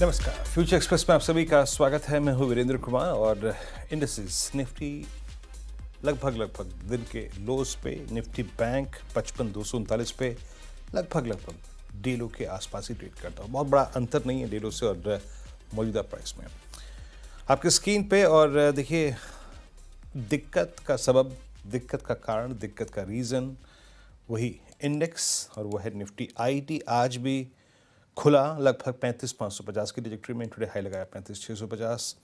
नमस्कार, future express में आप सभी का स्वागत है। मैं हूं वीरेंद्र कुमार और इंडिसेस निफ्टी लगभग दिन के लोस पे, निफ्टी बैंक 55,239 पे लगभग डे लो के आसपास ही ट्रेड करता हूं। बहुत बड़ा अंतर नहीं है डे लो से और मौजूदा प्राइस में आपकी स्क्रीन पे। और देखिए, दिक्कत का सबब, दिक्कत का कारण, दिक्कत का रीज़न वही इंडेक्स और वह है निफ्टी आईटी। आज भी खुला लगभग 35,550 की ट्रैजेक्टरी में। इंट्राडे हाई लगाया 35,650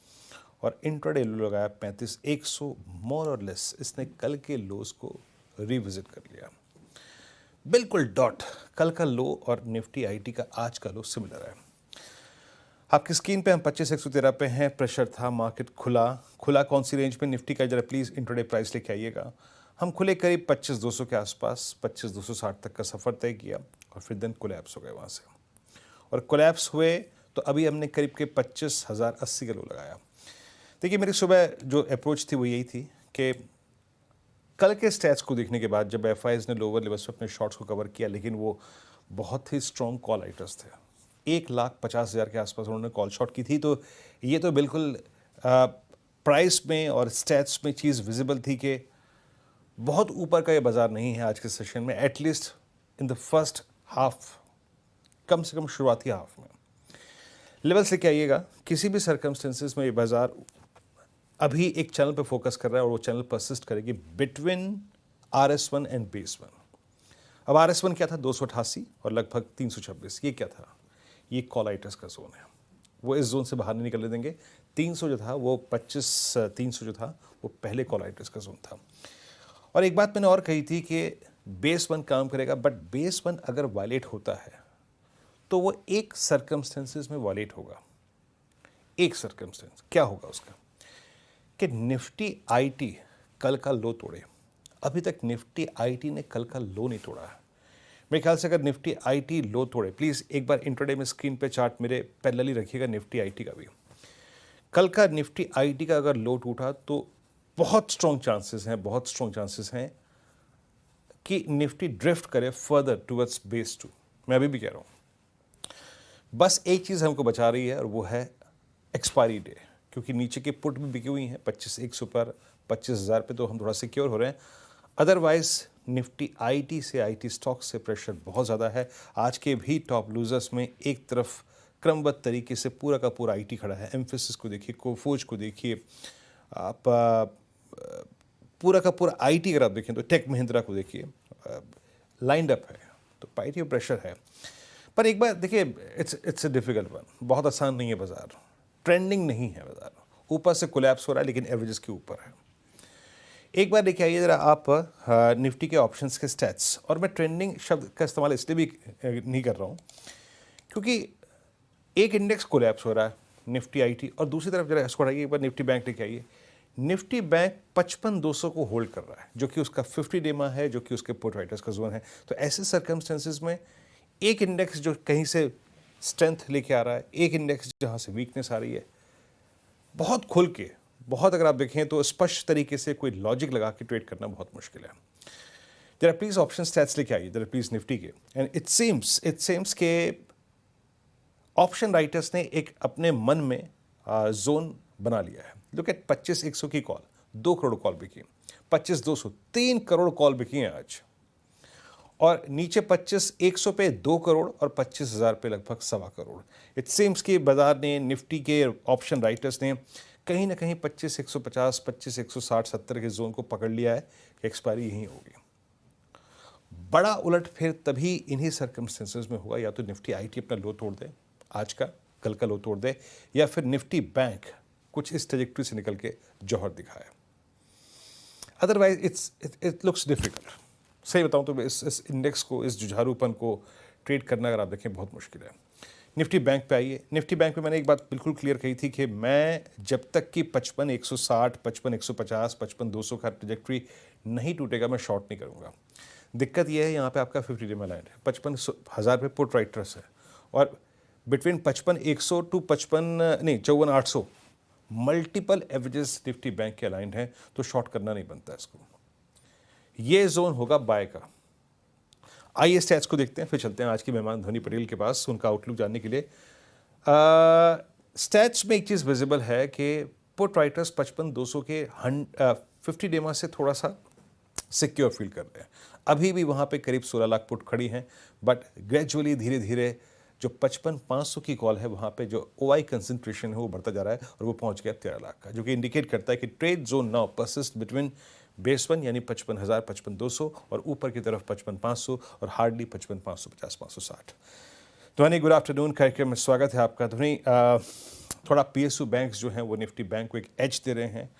और इंट्राडे लो लगाया 35,100। मोर और लेस इसने कल के लोस को रिविजिट कर लिया, बिल्कुल डॉट। कल का लो और निफ्टी आईटी का आज का लो सिमिलर है। आपकी स्क्रीन पे हम 25,113 पे हैं। प्रेशर था, मार्केट खुला कौन सी रेंज में निफ्टी का, जरा प्लीज इंट्राडे प्राइस लेके आइएगा। हम खुले करीब 25,200 के आसपास, 25,260 तक का सफर तय किया और फिर दिन कोलैप्स हो गए वहां से। और कोलैप्स हुए तो अभी हमने करीब के 25,080 का लो लगाया। देखिए, मेरी सुबह जो अप्रोच थी वो यही थी कि कल के स्टैट्स को देखने के बाद जब एफआईज ने लोअर लेवल्स पे अपने शॉर्ट्स को कवर किया, लेकिन वो बहुत ही स्ट्रॉन्ग कॉल राइटर्स थे। 1,50,000 के आसपास उन्होंने कॉल शॉट की थी। तो ये तो बिल्कुल प्राइस में और स्टैट्स में चीज़ विजिबल थी कि बहुत ऊपर का ये बाजार नहीं है आज के सेशन में, at least in the first half, कम से कम शुरुआती हाफ में। लेवल से क्या आइएगा, किसी भी सर्कमस्टेंसेस में ये बाजार अभी एक चैनल पे फोकस कर रहा है और वो चैनल परसिस्ट करेगी बिटवीन RS1 एंड बेस 1। अब RS1 क्या था, 288 और लगभग 326। ये क्या था, ये कॉलाइटस का जोन है। वो इस जोन से बाहर नहीं निकलने देंगे। 300 जो था वो 25,300 जो था वो पहले कॉलाइटस का जोन था। और एक बात मैंने और कही थी कि बेस 1 काम करेगा, बट बेस 1 अगर वायलेट होता है तो वो एक सर्कमस्टेंसेस में वायलेट होगा। एक सर्कमस्टेंस क्या होगा उसका, कि निफ्टी आईटी कल का लो तोड़े। अभी तक निफ्टी आईटी ने कल का लो नहीं तोड़ा है। मेरे ख्याल से अगर निफ्टी आईटी लो तोड़े, प्लीज एक बार इंट्राडे में स्क्रीन पे चार्ट मेरे पैरेलली रखिएगा निफ्टी आईटी का भी। कल का निफ्टी आईटी का अगर लो टूटा तो बहुत स्ट्रॉन्ग चांसेस हैं कि निफ्टी ड्रिफ्ट करे फर्दर टुवर्ड्स बेस 2। मैं अभी भी कह रहा हूं, बस एक चीज़ हमको बचा रही है और वो है एक्सपायरी डे, क्योंकि नीचे के पुट भी बिकी हुई हैं 25,100 पर, 25,000 पे, तो हम थोड़ा सिक्योर हो रहे हैं। अदरवाइज निफ्टी आईटी से, आईटी स्टॉक से प्रेशर बहुत ज़्यादा है। आज के भी टॉप लूजर्स में एक तरफ क्रमबद्ध तरीके से पूरा का पूरा आईटी खड़ा है। एम्फेसिस को देखिए, कोफोज को देखिए, आप पूरा का पूरा आईटी अगर आप देखें तो टेक महिंद्रा को देखिए, लाइंड अप है। तो आईटी में प्रेशर है। पर एक बार देखिए, इट्स ए डिफिकल्ट वन, बहुत आसान नहीं है बाजार, ट्रेंडिंग नहीं है बाजार। ऊपर से कोलैप्स हो रहा है लेकिन एवरेजेस के ऊपर है। एक बार देखिए आइए जरा आप निफ्टी के ऑप्शंस के स्टैट्स। और मैं ट्रेंडिंग शब्द का इस्तेमाल इसलिए भी नहीं कर रहा हूँ क्योंकि एक इंडेक्स कोलैप्स हो रहा है निफ्टी आईटी, और दूसरी तरफ जरा इसको हटाइए, एक बार निफ्टी बैंक लेके आइए। निफ्टी बैंक 55,200 को होल्ड कर रहा है, जो कि उसका 50 डेमा है, जो कि उसके पुट राइटर्स का जोन है। तो ऐसे सर्कमस्टेंसेज में एक इंडेक्स जो कहीं से स्ट्रेंथ लेके आ रहा है, एक इंडेक्स जहां से वीकनेस आ रही है, बहुत खुल के, बहुत अगर आप देखें तो स्पष्ट तरीके से कोई लॉजिक लगा के ट्रेड करना बहुत मुश्किल है। जरा प्लीज ऑप्शन स्टैट्स लेके आइए जरा प्लीज निफ्टी के। एंड इट सेम्स के ऑप्शन राइटर्स ने एक अपने मन में जोन बना लिया है। लुक एट 25,100 की कॉल, 2 करोड़ कॉल बिकी। 25,200, 3 करोड़ कॉल बिकी हैं आज। और नीचे 25,100 पे 2 करोड़ और 25,000 पे लगभग 1.25 करोड़। इट सीम्स कि बाजार ने, निफ्टी के ऑप्शन राइटर्स ने कहीं ना कहीं 25,150, 25,160, 70 के जोन को पकड़ लिया है कि एक्सपायरी यहीं होगी। बड़ा उलट फिर तभी इन्हीं सर्कमस्टेंसेस में होगा, या तो निफ्टी आईटी अपना लो तोड़ दे आज का, कल का लो तोड़ दे, या फिर निफ्टी बैंक कुछ इस ट्रैजेक्टरी से निकल के जौहर दिखाए। Otherwise it looks difficult. सही बताऊं तो इस इंडेक्स को, इस जुझारूपन को ट्रेड करना अगर आप देखें बहुत मुश्किल है। निफ्टी बैंक पे आइए। निफ्टी बैंक पे मैंने एक बात बिल्कुल क्लियर कही थी कि मैं जब तक कि 55,160, 55,150, 55,200 का ट्रैजेक्टरी नहीं टूटेगा मैं शॉर्ट नहीं करूंगा। दिक्कत यह है, यहाँ पे आपका 50 डे में लाइन है, 55,000 पे पुट राइटर्स है, और between 55,100 to 54,800 multiple averages Nifty bank के अलाइंड हैं, तो शॉर्ट करना नहीं बनता इसको। ये जोन होगा बाय का। आइए स्टैट्स को देखते हैं, फिर चलते हैं आज की मेहमान धोनी पटेल के पास उनका आउटलुक जानने के लिए। स्टैट्स में एक चीज़ विजिबल है कि पुट राइटर्स 55-200 के 50 डेमा से थोड़ा सा सिक्योर फील कर रहे हैं। अभी भी वहाँ पे करीब 16 लाख पुट खड़ी हैं, बट ग्रेजुअली धीरे धीरे जो 55-500 की कॉल है वहाँ पे जो ओआई कंसंट्रेशन है वो बढ़ता जा रहा है और वो पहुँच गया 13 लाख का, जो कि इंडिकेट करता है कि trade zone now persist between base one यानी 55,000 55,200 और ऊपर की तरफ 55,500 और हार्डली 55,550 560। ध्वनि, गुड आफ्टरनून, कार्यक्रम में स्वागत है आपका। ध्वनि, थोड़ा पीएसयू बैंक्स जो हैं वो निफ्टी बैंक को एक एज दे रहे हैं,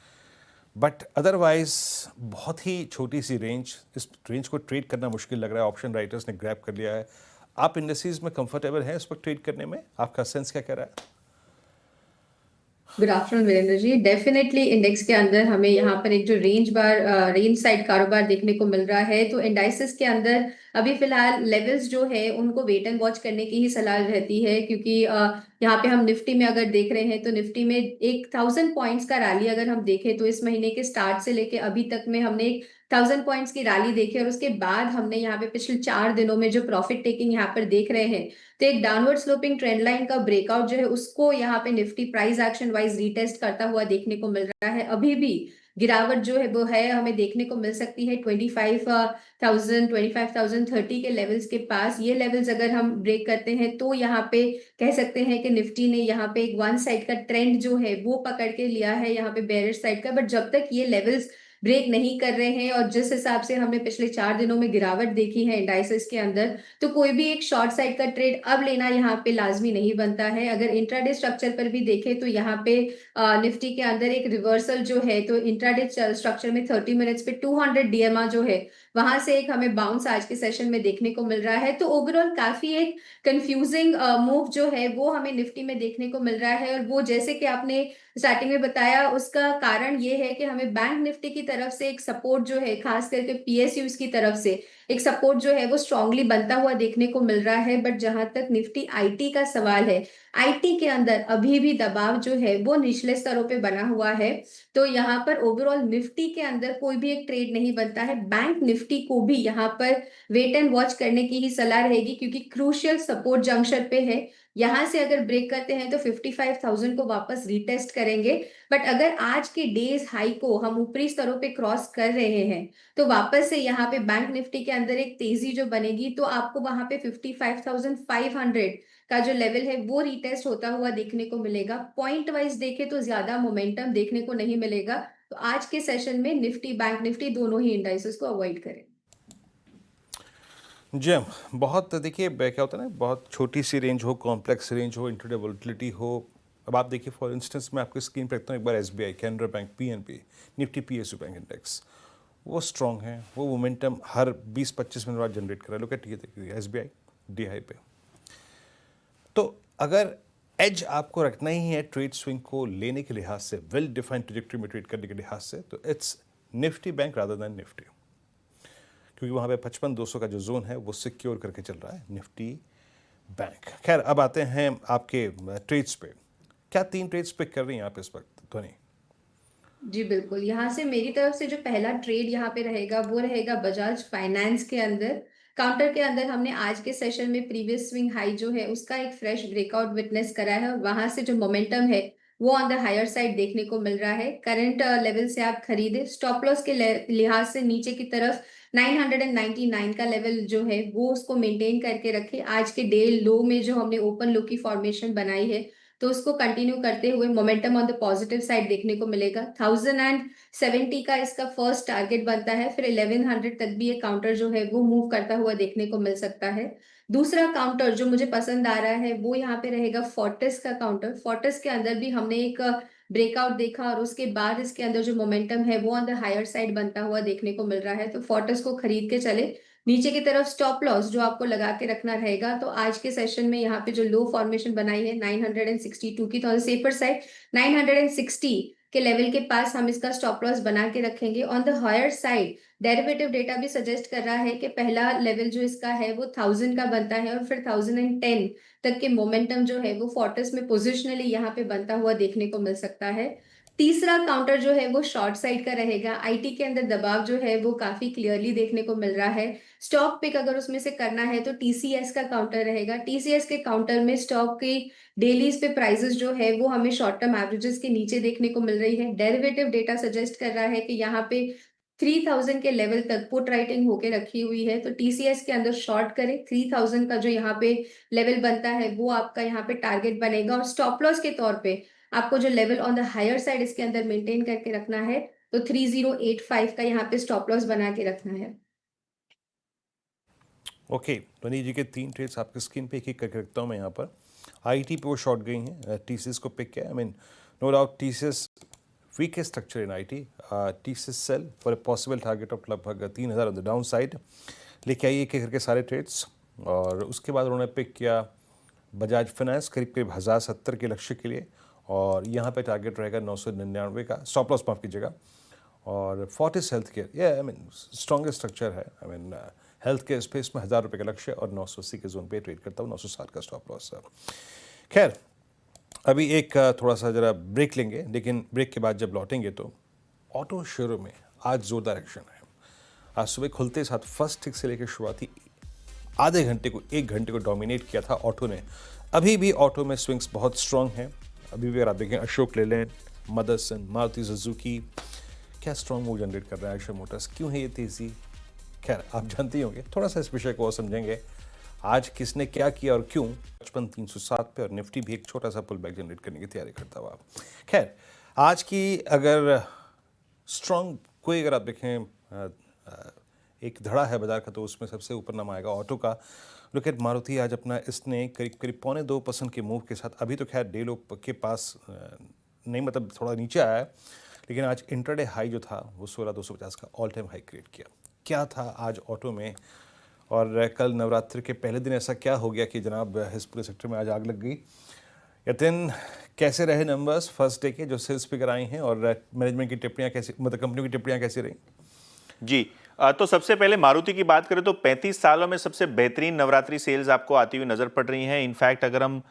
बट अदरवाइज बहुत ही छोटी सी रेंज, इस रेंज को ट्रेड करना मुश्किल लग रहा है। ऑप्शन राइटर्स ने ग्रैब कर लिया है। आप इंडस्ट्रीज में कंफर्टेबल हैं इस वक्त ट्रेड करने में? आपका सेंस क्या कह रहा है? Good afternoon Virendra ji. Definitely index के अंदर हमें यहाँ पर एक जो रेंज साइड कारोबार देखने को मिल रहा है, तो इंडाइसेस के अंदर अभी फिलहाल लेवल्स जो है उनको वेट एंड वॉच करने की ही सलाह रहती है, क्योंकि यहाँ पे हम निफ्टी में अगर देख रहे हैं तो निफ्टी में 1,000 पॉइंट्स का रैली अगर हम देखें तो इस महीने के स्टार्ट से लेके अभी तक में हमने 1,000 पॉइंट्स की रैली देखी, और उसके बाद हमने यहाँ पे पिछले 4 दिनों में जो प्रॉफिट टेकिंग यहाँ पर देख रहे हैं, तो एक डाउनवर्ड स्लोपिंग ट्रेंड लाइन का ब्रेकआउट जो है उसको यहाँ पे Nifty price action wise retest करता हुआ देखने को मिल रहा है। अभी भी गिरावट जो है वो है हमें देखने को मिल सकती है 25,030 के लेवल्स के पास। ये लेवल्स अगर हम ब्रेक करते हैं तो यहाँ पे कह सकते हैं कि निफ्टी ने यहाँ पे एक वन साइड का ट्रेंड जो है वो पकड़ के लिया है यहाँ पे बेयरिश साइड का। बट जब तक ये लेवल्स ब्रेक नहीं कर रहे हैं और जिस हिसाब से हमने पिछले 4 दिनों में गिरावट देखी है इंडाइसेस के अंदर, तो कोई भी एक शॉर्ट साइड का ट्रेड अब लेना यहाँ पे लाजमी नहीं बनता है। अगर इंट्राडे स्ट्रक्चर पर भी देखें तो यहाँ पे निफ्टी के अंदर एक रिवर्सल जो है, तो इंट्राडे स्ट्रक्चर में 30 मिनट्स पे 200 डीएमआ जो है वहां से एक हमें बाउंस आज के सेशन में देखने को मिल रहा है। तो ओवरऑल काफी एक कंफ्यूजिंग मूव जो है वो हमें निफ्टी में देखने को मिल रहा है, और वो जैसे कि आपने स्टार्टिंग में बताया उसका कारण ये है कि हमें बैंक निफ्टी की तरफ से एक सपोर्ट जो है, खास करके पीएसयूज की तरफ से एक सपोर्ट जो है वो स्ट्रांगली बनता हुआ देखने को मिल रहा है। बट जहां तक निफ्टी आईटी का सवाल है, आईटी के अंदर अभी भी दबाव जो है वो निचले स्तरों पे बना हुआ है। तो यहाँ पर ओवरऑल निफ्टी के अंदर कोई भी एक ट्रेड नहीं बनता है। बैंक निफ्टी को भी यहाँ पर वेट एंड वॉच करने की ही सलाह रहेगी, क्योंकि क्रूशियल सपोर्ट जंक्शन पे है। यहां से अगर ब्रेक करते हैं तो 55,000 को वापस रिटेस्ट करेंगे। बट अगर आज के डेज हाई को हम ऊपरी स्तरों पे क्रॉस कर रहे हैं तो वापस से यहाँ पे बैंक निफ्टी के अंदर एक तेजी जो बनेगी, तो आपको वहां पे 55,500 का जो लेवल है वो रिटेस्ट होता हुआ देखने को मिलेगा। पॉइंट वाइज देखे तो ज्यादा मोमेंटम देखने को नहीं मिलेगा। तो आज के सेशन में निफ्टी बैंक निफ्टी दोनों ही इंडाइसेस को अवॉइड करें। जी हाँ, बहुत देखिए क्या होता है ना, बहुत छोटी सी रेंज हो, कॉम्प्लेक्स रेंज हो, इंट्राडे वोलेटिलिटी हो। अब आप देखिए फॉर इंस्टेंस मैं आपकी स्क्रीन पर रखता हूँ एक बार SBI, Canara bank, PNB, Nifty PSU bank index, वो स्ट्रॉन्ग है, वो मोमेंटम हर 20-25 मिनट बाद जनरेट कर रहा है। लोग ठीक है, देखिए एसबीआई डी हाई पे। तो अगर एज आपको रखना ही है ट्रेड स्विंग को लेने के लिहाज से, वेल डिफाइंड ट्रेजेक्टरी में ट्रेड करने के लिहाज से, तो it's Nifty bank rather than Nifty, क्योंकि वहाँ पे 55-200 का जो जोन है वो सिक्योर करके चल रहा है निफ्टी बैंक। खैर, अब आते हैं आपके ट्रेड्स पे। क्या 3 ट्रेड्स पे कर रही हैं आप इस वक्त, ध्वनि? जी बिल्कुल, यहाँ से मेरी तरफ से जो पहला ट्रेड यहाँ पे रहेगा वो रहेगा बजाज फाइनेंस के अंदर। काउंटर के अंदर हमने आज के सेशन में प्रीवियस स्विंग हाई जो है उसका एक फ्रेश ब्रेकआउट विटनेस करा है, और वहां से जो मोमेंटम है वो ऑन द हायर साइड देखने को मिल रहा है। करंट लेवल से आप खरीदे, स्टॉप लॉस के लिहाज से नीचे की तरफ 999 का लेवल जो है वो उसको मेंटेन करके रखे। आज के डे लो में जो हमने ओपन लो की फॉर्मेशन बनाई है, तो उसको कंटिन्यू करते हुए momentum on the positive side देखने को मिलेगा। 1070 का इसका फर्स्ट टारगेट बनता है, फिर 1100 तक भी ये काउंटर जो है वो मूव करता हुआ देखने को मिल सकता है। दूसरा काउंटर जो मुझे पसंद आ रहा है वो यहाँ पे रहेगा फोर्टिस का काउंटर। फोर्टिस के अंदर भी हमने एक ब्रेकआउट देखा, और उसके बाद इसके अंदर जो मोमेंटम है वो ऑन द हायर साइड बनता हुआ देखने को मिल रहा है। तो फोर्टिस को खरीद के चले। नीचे की तरफ स्टॉप लॉस जो आपको लगा के रखना रहेगा, तो आज के सेशन में यहाँ पे जो लो फॉर्मेशन बनाई है 962 की, तो सेफर साइड 960 के लेवल के पास हम इसका स्टॉप लॉस बना के रखेंगे। On the higher side derivative data भी सजेस्ट कर रहा है कि पहला लेवल जो इसका है वो 1000 का बनता है, और फिर 1010 तक के मोमेंटम जो है वो फोर्टिस में पोजिशनली यहाँ पे बनता हुआ देखने को मिल सकता है। तीसरा काउंटर जो है वो शॉर्ट साइड का रहेगा। आईटी के अंदर दबाव जो है वो काफी क्लियरली देखने को मिल रहा है। स्टॉक पिक अगर उसमें से करना है तो टीसीएस का काउंटर रहेगा। टीसीएस के काउंटर में स्टॉक की डेलीज पे प्राइसेस जो है वो हमें शॉर्ट टर्म एवरेजेस के नीचे देखने को मिल रही है। डेरिवेटिव डेटा सजेस्ट कर रहा है कि यहाँ पे 3000 के लेवल तक पुट राइटिंग होके रखी हुई है, तो टीसीएस के अंदर शॉर्ट करें। 3000 का जो यहाँ पे लेवल बनता है वो आपका यहाँ पे टारगेट बनेगा। और स्टॉप लॉस के तौर पे आपको जो level on the higher side इसके अंदर मेंटेन करके रखना है, तो 3085 का यहाँ पे स्टॉप लॉस बना के रखना है। ओके, ध्वनि जी के 3 ट्रेड्स आपके स्क्रीन पे एक एक करके रखता हूँ मैं यहाँ पर। आईटी पे वो शॉर्ट गई हैं, टीसीएस को पिक किया। I mean no doubt TCS weakest structure in IT. TCS sell for a possible target of लगभग 3000 ऑन द डाउन साइड। लेके आइए एक एक करके सारे ट्रेड्स। और उसके बाद उन्होंने पिक किया बजाज फाइनेंस करीब करीब 1070 के लक्ष्य के लिए, और यहाँ पे टारगेट रहेगा 999 का, स्टॉप लॉस माफ कीजिएगा। और फोर्टिस हेल्थ केयर, ये आई मीन स्ट्रॉन्गेस्ट स्ट्रक्चर है। I mean health care space में 1000 रुपये का लक्ष्य और 980 के जोन पे ट्रेड करता हूँ, 960 का स्टॉप लॉस। खैर, अभी एक थोड़ा सा जरा ब्रेक लेंगे, लेकिन ब्रेक के बाद जब लौटेंगे तो ऑटो शेयरों में आज जोरदार एक्शन है। आज सुबह खुलते साथ फर्स्ट टिक से लेकर शुरुआती आधे घंटे को 1 घंटे को डोमिनेट किया था ऑटो ने। अभी भी ऑटो में स्विंग्स बहुत स्ट्रांग हैं। अभी भी अगर आप देखें अशोक लेलैंड, मदरसन, मारुति सुजुकी क्या स्ट्रांग मूव जनरेट कर रहा है। आयशर मोटर्स, क्यों है ये तेजी? खैर आप जानते ही होंगे। थोड़ा सा इस विषय को और समझेंगे, आज किसने क्या किया और क्यों। 55,307 पे और निफ्टी भी एक छोटा सा पुल बैक जनरेट करने की तैयारी करता हुआ। खैर, आज की अगर स्ट्रांग कोई अगर आप देखें एक धड़ा है बाजार का, तो उसमें सबसे ऊपर नाम आएगा ऑटो का। लुक एट मारुति, आज अपना इसने करीब करीब 0.25% के मूव के साथ, अभी तो खैर डे लो के पास नहीं, मतलब थोड़ा नीचे आया है, लेकिन आज इंट्राडे हाई जो था वो 16,250 का ऑल टाइम हाई क्रिएट किया। क्या था आज ऑटो में, और कल नवरात्रि के पहले दिन ऐसा क्या हो गया कि जनाब इस पूरे सेक्टर में आज आग लग गई। यतिन, कैसे रहे नंबर्स फर्स्ट डे के जो सेल्स फिगर आई हैं, और मैनेजमेंट की टिप्पणियाँ कैसी, मतलब कंपनियों की टिप्पणियाँ कैसी रही? जी, तो सबसे पहले मारुति की बात करें तो 35 सालों में सबसे बेहतरीन नवरात्रि सेल्स आपको आती हुई नजर पड़ रही हैं। इनफैक्ट अगर हम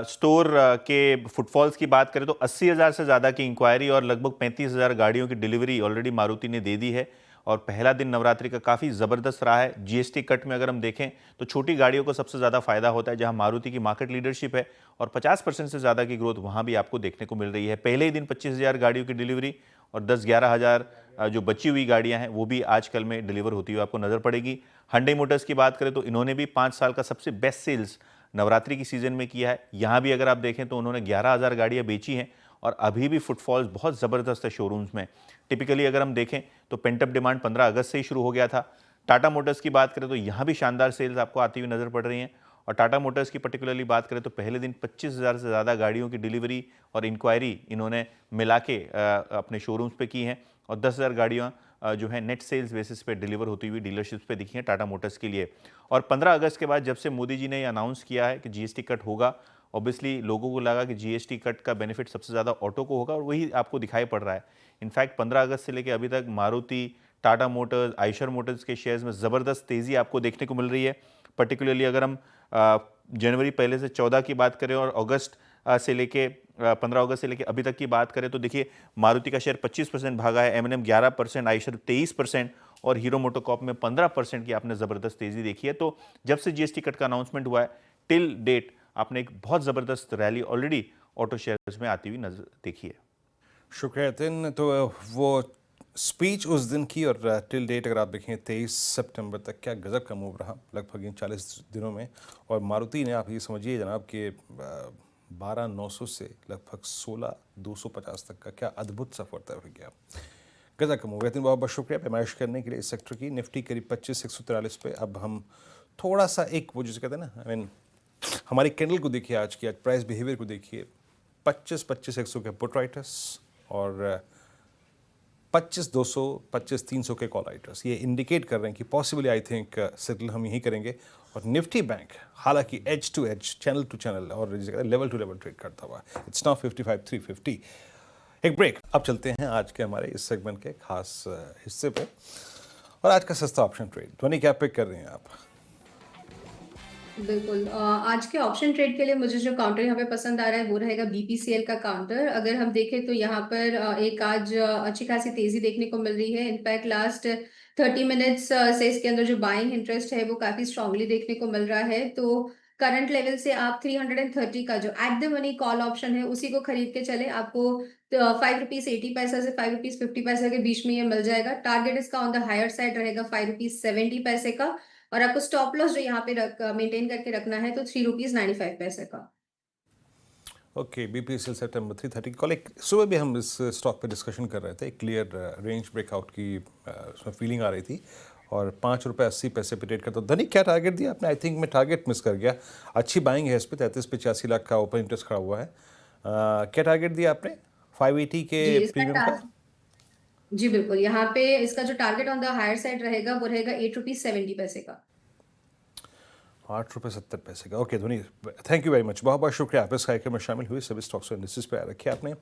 स्टोर के फुटफॉल्स की बात करें तो 80,000 से ज़्यादा की इंक्वायरी और लगभग 35,000 गाड़ियों की डिलीवरी ऑलरेडी मारुति ने दे दी है। और पहला दिन नवरात्रि का काफ़ी ज़बरदस्त रहा है। जीएसटी कट में अगर हम देखें तो छोटी गाड़ियों को सबसे ज़्यादा फायदा होता है, जहां मारुति की मार्केट लीडरशिप है, और 50% से ज़्यादा की ग्रोथ वहां भी आपको देखने को मिल रही है। पहले ही दिन 25,000 गाड़ियों की डिलीवरी और 10-11 हज़ार जो बची हुई गाड़ियां हैं वो भी आज कल में डिलीवर होती हुई आपको नजर पड़ेगी। Hyundai मोटर्स की बात करें तो इन्होंने भी 5 साल का सबसे बेस्ट सेल्स नवरात्रि की सीजन में किया है। यहाँ भी अगर आप देखें तो उन्होंने 11,000 गाड़ियाँ बेची हैं, और अभी भी फुटफॉल्स बहुत ज़बरदस्त है शोरूम्स में। टिपिकली अगर हम देखें तो पेंटअप डिमांड 15 अगस्त से ही शुरू हो गया था। टाटा मोटर्स की बात करें तो यहाँ भी शानदार सेल्स आपको आती हुई नजर पड़ रही हैं। और टाटा मोटर्स की पर्टिकुलरली बात करें तो पहले दिन 25,000 से ज़्यादा गाड़ियों की डिलीवरी और इंक्वायरी इन्होंने मिला के अपने शोरूम्स पे की हैं, और 10,000 गाड़ियाँ जो है नेट सेल्स बेसिस पे डिलीवर होती हुई डीलरशिप्स पे दिखी हैं टाटा मोटर्स के लिए। और 15 अगस्त के बाद जब से मोदी जी ने अनाउंस किया है कि जीएसटी कट होगा, ऑब्वियसली लोगों को लगा कि जीएसटी कट का बेनिफिट सबसे ज़्यादा ऑटो को होगा, और वही आपको दिखाई पड़ रहा है। इनफैक्ट 15 अगस्त से लेकर अभी तक मारुति, टाटा मोटर्स, आयशर मोटर्स के शेयर्स में ज़बरदस्त तेज़ी आपको देखने को मिल रही है। पर्टिकुलरली अगर हम जनवरी पहले से 14 की बात करें और अगस्त से लेके 15 अगस्त से लेके अभी तक की बात करें तो देखिए मारुति का शेयर 25% भागा है, एमएनएम 11%, आयशर 23% और हीरो मोटोकॉर्प में 15% की आपने ज़बरदस्त तेज़ी देखी है। तो जब से जीएसटी कट का अनाउंसमेंट हुआ है टिल डेट आपने एक बहुत ज़बरदस्त रैली ऑलरेडी ऑटो शेयर्स में आती हुई नजर देखी है। शुक्रिया यतिन। तो वो स्पीच उस दिन की और टिल डेट अगर आप देखें 23 सितंबर तक क्या गजब का मूव रहा लगभग इन 40 दिनों में। और मारुति ने आप ये समझिए जनाब कि 12,900 से लगभग 16,250 तक का क्या अद्भुत सफर तय हो गया। गजब का मूव। यतिन बहुत बहुत शुक्रिया पैमाइश करने के लिए इस सेक्टर की। निफ्टी करीब 25,143 पे। अब हम थोड़ा सा एक वो जिसे कहते हैं ना, आई मीन हमारी कैंडल को देखिए, आज की आज प्राइस बिहेवियर को देखिए। 25,100 के पुट राइटर्स और 25,200, 25,300 के कॉल राइटर्स, ये इंडिकेट कर रहे हैं कि पॉसिबली आई थिंक सेटल हम यही करेंगे। और निफ्टी बैंक हालांकि edge to edge, channel to channel और लेवल टू लेवल ट्रेड करता हुआ, इट्स नाउ 55,350। एक ब्रेक, अब चलते हैं आज के हमारे इस सेगमेंट के खास हिस्से पे, और आज का सस्ता ऑप्शन ट्रेड। ध्वनि क्या पिक कर रहे हैं आप? बिल्कुल आज के ऑप्शन ट्रेड के लिए मुझे जो काउंटर यहाँ पे पसंद आ रहा है वो रहेगा बीपीसीएल का काउंटर। अगर हम देखें तो यहाँ पर एक आज अच्छी खासी तेजी देखने को मिल रही है। इनफैक्ट लास्ट 30 मिनट्स से इसके अंदर जो बाइंग इंटरेस्ट है वो काफी स्ट्रांगली देखने को मिल रहा है। तो करंट लेवल से आप 330 का जो at the money call option है उसी को खरीद के चले, आपको ₹5.80 से ₹5.50 के बीच में ये मिल जाएगा। टारगेट इसका ऑन द हायर साइड रहेगा ₹5.70 का, और आपको स्टॉप लॉस जो यहाँ पे मेंटेन करके रखना है तो ₹3.95 का। ओके, बीपीएसएल सितंबर 330 कॉल। एक सुबह भी हम इस स्टॉक पे डिस्कशन कर रहे थे, क्लियर रेंज ब्रेकआउट की उसमें फीलिंग आ रही थी और ₹5.80 पे ट्रेड करता। धनी क्या टारगेट दिया आपने? आई थिंक मैं टारगेट मिस कर गया। अच्छी बाइंग है इस पे, 33-85 लाख का ओपन इंटरेस्ट खड़ा हुआ है। क्या टारगेट दिया आपने 580 के जी इसका प्रीमियम का? जी बिल्कुल, यहाँ पे इसका जो target on the higher side रहेगा वो रहेगा ₹8.70 का। ₹8.70 का। Okay Dhoni, thank you very much, बहुत बहुत शुक्रिया। आप इस कार्यक्रम में शामिल हुए, सभी स्टॉक्स और इंडेक्सेस पे रखे आपने।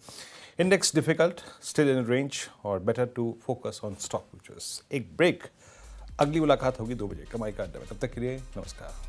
Index difficult, still in range और better to focus on stock futures. एक ब्रेक, अगली मुलाकात होगी 2 बजे कमाई का अड्डा में। तब तक के लिए नमस्कार।